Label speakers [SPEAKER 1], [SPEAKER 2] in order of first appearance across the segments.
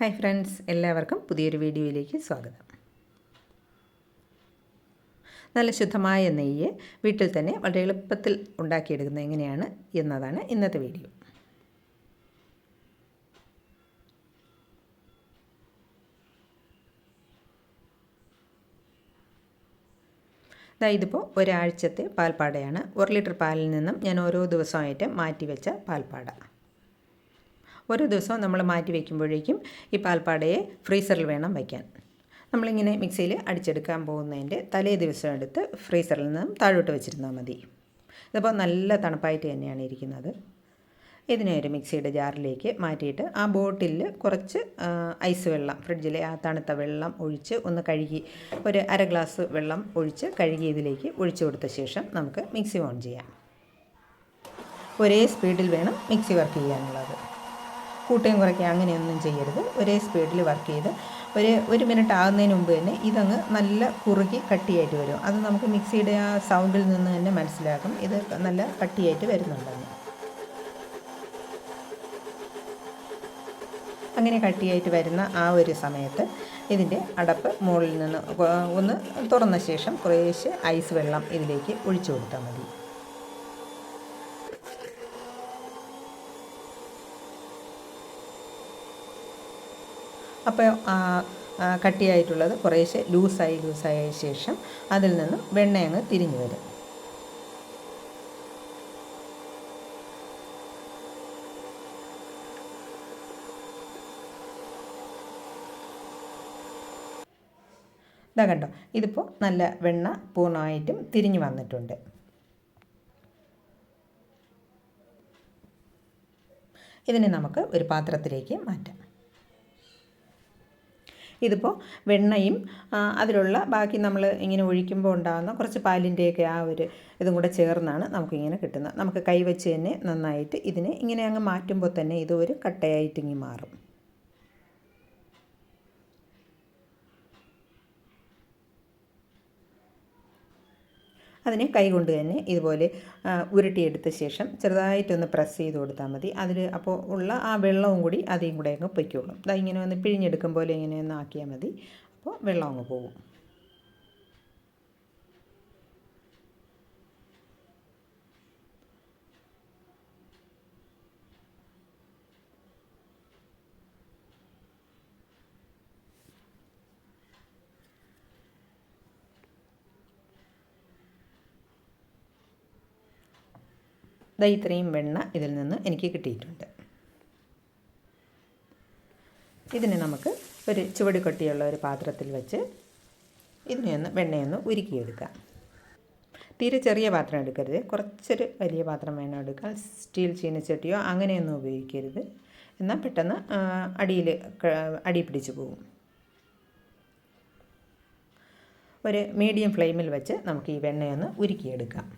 [SPEAKER 1] Hi friends, എല്ലാവർക്കും പുതിയൊരു വീഡിയോയിലേക്ക് സ്വാഗതം. നല്ല ശുദ്ധമായ നെയ്യ് വീട്ടിൽ തന്നെ വളരെ എളുപ്പത്തിൽ ഉണ്ടാക്കിയെടുക്കുന്നത് എങ്ങനെയാണ് എന്നതാണ് ഇന്നത്തെ വീഡിയോ. ഇതിപ്പോൾ ഒരാഴ്ചത്തെ പാൽപ്പാടയാണ്. 1 ലിറ്റർ പാലിൽ നിന്നും ഞാൻ ഓരോ ദിവസമായിട്ട് മാറ്റിവെച്ച പാൽപ്പാട. ഓരോ ദിവസവും നമ്മൾ മാറ്റി വയ്ക്കുമ്പോഴേക്കും ഈ പാൽപ്പാടയെ ഫ്രീസറിൽ വേണം വയ്ക്കാൻ. നമ്മളിങ്ങനെ മിക്സിയിൽ അടിച്ചെടുക്കാൻ പോകുന്നതിൻ്റെ തലേ ദിവസം എടുത്ത് ഫ്രീസറിൽ നിന്നും താഴോട്ട് വെച്ചിരുന്നാൽ മതി. ഇതിപ്പോൾ നല്ല തണുപ്പായിട്ട് തന്നെയാണ് ഇരിക്കുന്നത്. ഇതിനെ ഒരു മിക്സിയുടെ ജാറിലേക്ക് മാറ്റിയിട്ട് ആ ബോട്ടിലിൽ കുറച്ച് ഐസ് വെള്ളം, ഫ്രിഡ്ജിലെ ആ തണുത്ത വെള്ളം ഒഴിച്ച് ഒന്ന് കഴുകി, ഒരു അര ഗ്ലാസ് വെള്ളം ഒഴിച്ച് കഴുകി ഇതിലേക്ക് ഒഴിച്ചു കൊടുത്ത ശേഷം നമുക്ക് മിക്സി ഓൺ ചെയ്യാം. ഒരേ സ്പീഡിൽ വേണം മിക്സി വർക്ക് ചെയ്യാനുള്ളത്. കൂട്ടുകയും കുറയ്ക്കുക അങ്ങനെയൊന്നും ചെയ്യരുത്. ഒരേ സ്പീഡിൽ വർക്ക് ചെയ്ത് ഒരു മിനിറ്റ് ആകുന്നതിന് മുമ്പ് തന്നെ ഇതങ്ങ് നല്ല കുറുകി കട്ടിയായിട്ട് വരും. അത് നമുക്ക് മിക്സിയുടെ ആ സൗണ്ടിൽ നിന്ന് തന്നെ മനസ്സിലാക്കും ഇത് നല്ല കട്ടിയായിട്ട് വരുന്നുണ്ടെന്ന്. അങ്ങനെ കട്ടിയായിട്ട് വരുന്ന ആ ഒരു സമയത്ത് ഇതിൻ്റെ അടപ്പ് മുകളിൽ നിന്ന് ഒന്ന് തുറന്ന ശേഷം കുറേശ്ശെ ഐസ് വെള്ളം ഇതിലേക്ക് ഒഴിച്ചു കൊടുത്താൽ മതി. അപ്പോൾ കട്ടിയായിട്ടുള്ളത് കുറേശ്ശെ ലൂസായ ശേഷം അതിൽ നിന്നും വെണ്ണയങ്ങ് തിരിഞ്ഞു വരും. ഇതാ കണ്ടോ, ഇതിപ്പോൾ നല്ല വെണ്ണ പൂർണ്ണമായിട്ടും തിരിഞ്ഞു വന്നിട്ടുണ്ട്. ഇതിനെ നമുക്ക് ഒരു പാത്രത്തിലേക്ക് മാറ്റാം. ഇതിപ്പോൾ വെണ്ണയും അതിലുള്ള ബാക്കി നമ്മൾ ഇങ്ങനെ ഒഴിക്കുമ്പോൾ ഉണ്ടാകുന്ന കുറച്ച് പാലിൻ്റെയൊക്കെ ആ ഒരു ഇതും കൂടെ ചേർന്നാണ് നമുക്കിങ്ങനെ കിട്ടുന്നത്. നമുക്ക് കൈവച്ച് തന്നെ നന്നായിട്ട് ഇതിനെ ഇങ്ങനെ അങ്ങ് മാറ്റുമ്പോൾ തന്നെ ഇത് ഒരു കട്ടയായിട്ട് ഇങ്ങനെ മാറും. അതിനെ കൈകൊണ്ട് തന്നെ ഇതുപോലെ ഉരുട്ടിയെടുത്ത ശേഷം ചെറുതായിട്ടൊന്ന് പ്രസ് ചെയ്ത് കൊടുത്താൽ മതി. അതിൽ അപ്പോൾ ഉള്ള ആ വെള്ളവും കൂടി അതിയും കൂടെ അങ്ങ് പൊയ്ക്കോളും. ഇങ്ങനെ ഒന്ന് പിഴിഞ്ഞെടുക്കും പോലെ ഇങ്ങനെ ഒന്ന് ആക്കിയാൽ മതി. അപ്പോൾ വെള്ളം അങ്ങ് പോകും. ഇത്രയും വെണ്ണ ഇതിൽ നിന്ന് എനിക്ക് കിട്ടിയിട്ടുണ്ട്. ഇതിനെ നമുക്ക് ഒരു ചുവട് കട്ടിയുള്ള ഒരു പാത്രത്തിൽ വെച്ച് വെണ്ണയൊന്ന് ഉരുക്കിയെടുക്കാം. തീരെ ചെറിയ പാത്രം എടുക്കരുത്, കുറച്ചൊരു വലിയ പാത്രം വേണം എടുക്കാൻ. സ്റ്റീൽ ചീനച്ചട്ടിയോ അങ്ങനെയൊന്നും ഉപയോഗിക്കരുത്, എന്നാൽ പെട്ടെന്ന് അടി പിടിച്ച് പോകും. ഒരു മീഡിയം ഫ്ലെയിമിൽ വെച്ച് നമുക്ക് ഈ വെണ്ണയൊന്ന് ഉരുക്കിയെടുക്കാം.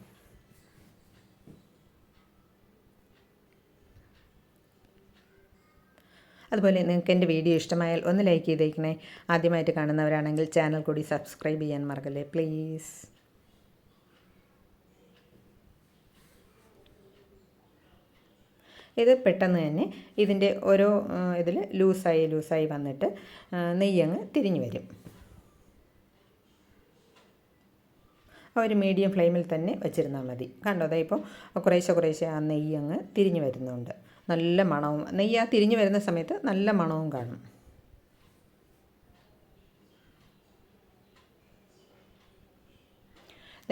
[SPEAKER 1] അതുപോലെ നിങ്ങൾക്ക് എൻ്റെ വീഡിയോ ഇഷ്ടമായാൽ ഒന്ന് ലൈക്ക് ചെയ്തേക്കണേ. ആദ്യമായിട്ട് കാണുന്നവരാണെങ്കിൽ ചാനൽ കൂടി സബ്സ്ക്രൈബ് ചെയ്യാൻ മറക്കല്ലേ പ്ലീസ്. ഇത് പെട്ടെന്ന് തന്നെ ഇതിൻ്റെ ഓരോ ഇതിൽ ലൂസായി വന്നിട്ട് നെയ്യങ്ങ് തിരിഞ്ഞു വരും. ഒരു മീഡിയം ഫ്ലെയിമിൽ തന്നെ വെച്ചിരുന്നാൽ മതി. കണ്ടോ, ഇപ്പോൾ കുറേശ്ശെ ആ നെയ്യങ്ങ് തിരിഞ്ഞു വരുന്നുണ്ട്. നല്ല മണവും, നെയ്യ് ആ തിരിഞ്ഞു വരുന്ന സമയത്ത് നല്ല മണവും കാണും.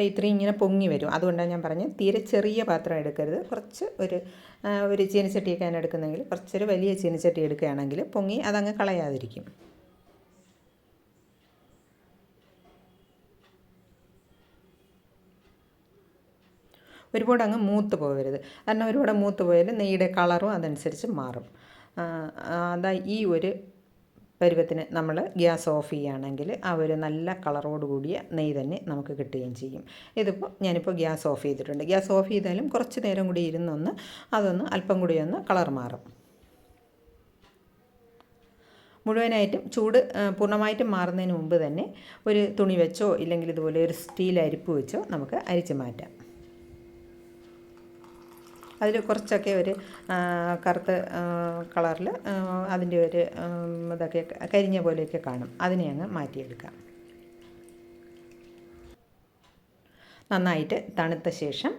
[SPEAKER 1] ഇത്രയും ഇങ്ങനെ പൊങ്ങി വരും. അതുകൊണ്ടാണ് ഞാൻ പറഞ്ഞത് തീരെ ചെറിയ പാത്രം എടുക്കരുത്. കുറച്ച് ഒരു ചീനച്ചട്ടിയൊക്കെയാണ് എടുക്കുന്നതെങ്കിൽ കുറച്ചൊരു വലിയ ചീനച്ചട്ടി എടുക്കുകയാണെങ്കിൽ പൊങ്ങി അതങ്ങ് കളയാതിരിക്കും. ഒരുപാട് അങ്ങ് മൂത്ത് പോകരുത്. കാരണം ഒരുപാട് മൂത്ത് പോയാൽ നെയ്യുടെ കളറും അതനുസരിച്ച് മാറും. ഈ ഒരു പരുവത്തിന് നമ്മൾ ഗ്യാസ് ഓഫ് ചെയ്യുകയാണെങ്കിൽ ആ ഒരു നല്ല കളറോട് കൂടിയ നെയ്യ് തന്നെ നമുക്ക് കിട്ടുകയും ചെയ്യും. ഞാനിപ്പോൾ ഗ്യാസ് ഓഫ് ചെയ്തിട്ടുണ്ട്. ഗ്യാസ് ഓഫ് ചെയ്താലും കുറച്ച് നേരം കൂടി അതൊന്ന് അല്പം കൂടി ഒന്ന് കളർ മാറും. മുഴുവനായിട്ടും ചൂട് പൂർണ്ണമായിട്ടും മാറുന്നതിന് മുമ്പ് തന്നെ ഒരു തുണി വെച്ചോ ഇല്ലെങ്കിൽ ഇതുപോലെ ഒരു സ്റ്റീൽ അരിപ്പ് വെച്ചോ നമുക്ക് അരിച്ച് മാറ്റാം. അതിൽ കുറച്ചൊക്കെ ഒരു കറുത്ത കളറിൽ അതിൻ്റെ ഒരു ഇതൊക്കെ കരിഞ്ഞ പോലെയൊക്കെ കാണും. അതിനെ അങ്ങ് മാറ്റിയെടുക്കാം. നന്നായിട്ട് തണുത്ത ശേഷം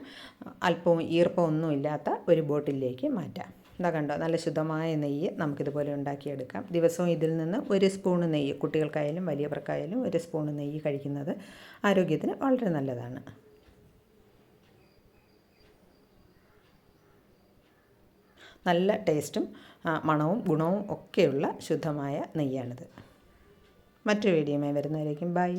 [SPEAKER 1] അല്പവും ഈർപ്പമൊന്നും ഇല്ലാത്ത ഒരു ബോട്ടിലേക്ക് മാറ്റാം. ഇതാ കണ്ടോ, നല്ല ശുദ്ധമായ നെയ്യ് നമുക്കിതുപോലെ ഉണ്ടാക്കിയെടുക്കാം. ദിവസവും ഇതിൽ നിന്ന് ഒരു സ്പൂണ് നെയ്യ്, കുട്ടികൾക്കായാലും വലിയവർക്കായാലും ഒരു സ്പൂണ് നെയ്യ് കഴിക്കുന്നത് ആരോഗ്യത്തിന് വളരെ നല്ലതാണ്. നല്ല ടേസ്റ്റും മണവും ഗുണവും ഒക്കെയുള്ള ശുദ്ധമായ നെയ്യാണിത്. മറ്റൊരു വീഡിയോയുമായി വരുന്നവരേക്കും ബൈ.